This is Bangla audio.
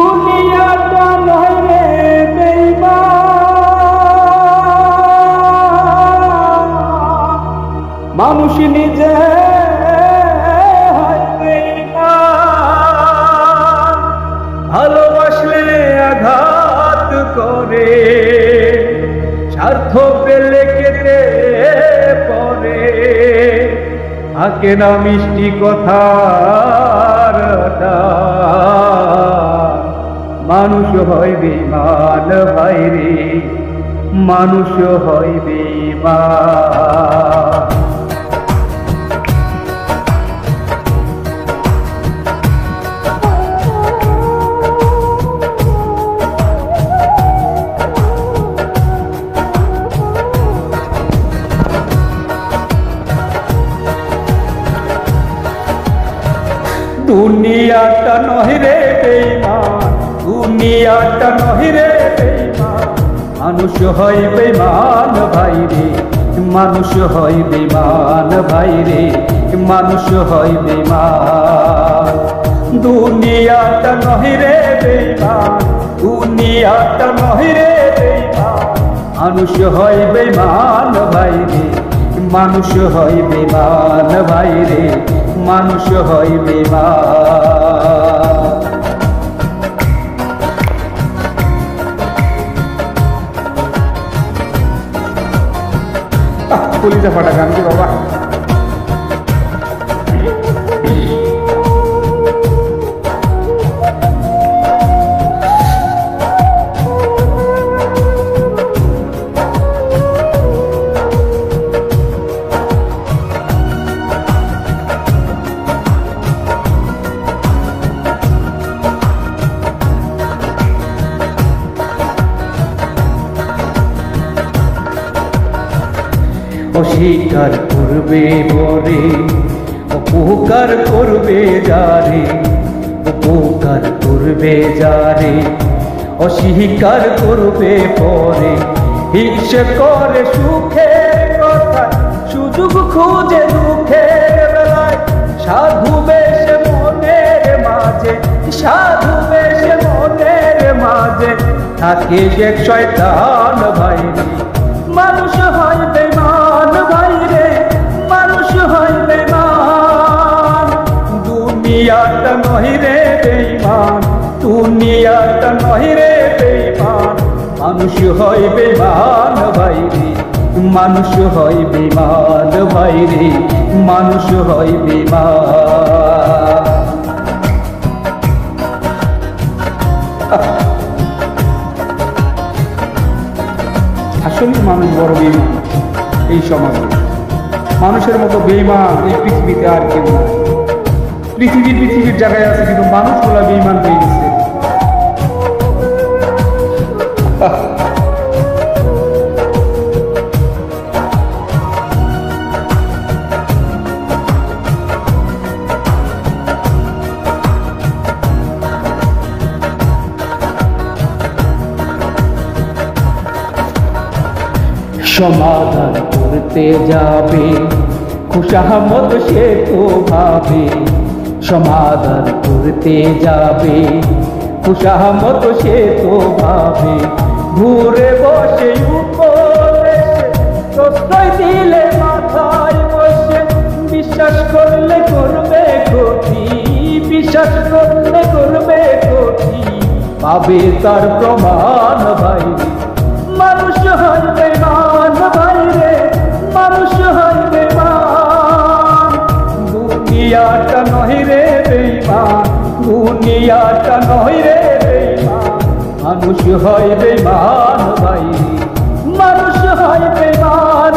দুনিয়াটা নয় রে বেঈমান, মানুষ নিজে হয় বেঈমান। ভালোবাসলে আঘাত করে, স্বার্থ পেলে কেটে পড়ে, থাকে না মিষ্টি কথার মানুষ হয় বেঈমান ভাইরে, মানুষ হয় বেঈমান। দুনিয়াটা নয় রে বেঈমান, দুনিয়াটা নয় রে বেঈমান, মানুষ হয় বেঈমান ভাইরে, মানুষ হয় বেঈমান ভাইরে, মানুষ হয় বেঈমান। দুনিয়াটা নয় রে বেঈমান, দুনিয়াটা নয় রে বেঈমান, মানুষ হয় বেঈমান ভাইরে, মানুষ হয় বেঈমান ভাইরে, মানুষ হয় বেঈমান। কলিজা ফাটা গান কি বাবা। অস্বীকার করবে বরে, উপকার করবে যারে, উপকার করবে যারে, অস্বীকার করবে পরে, হিংসে করে সুখের কথা, সুযোগ খুঁজে দুঃখের বেলায়, সাধু বেশে মনের মাঝে, সাধু বেশে মনের মাঝে, থাকে এক শয়তান ভাইরে, মানুষ হয় বেঈমান ভাইরে, মানুষ হয় বেঈমান। দুনিয়াটা নয় রে বেঈমান, দুনিয়াটা নয় রে বেঈমান, মানুষ হয় বেঈমান ভাইরে, মানুষ হয় বেঈমান ভাইরে, মানুষ হয় বেঈমান। আসলে মানুষ বড় বেঈমান এই সমাজে, মানুষের মতো বেঈমান এই পৃথিবীতে আর কেউ নাই। পৃথিবীর জায়গায় আছে, কিন্তু মানুষগুলা বেঈমান হয়ে গেছে। সমাধান করতে যাবে খুশামত সে তো ভাবে, সমাধান করতে যাবে খুশামত সে তো ভাবে, ঘুরে বসে উপদেশে প্রশ্রয় দিলে মাথায় বসে, বিশ্বাস করলে করবে ক্ষতি, বিশ্বাস করলে করবে ক্ষতি, পাবে তার প্রমাণ ভাইরে, মানুষ হয় বেঈমান ভাইরে, মানুষ হয় বেঈমান। দুনিয়াটা নয় রে বেঈমান, দুনিয়াটা নয় রে বেঈমান, মানুষ হয় বেঈমান ভাইরে, মানুষ হয় বেঈমান।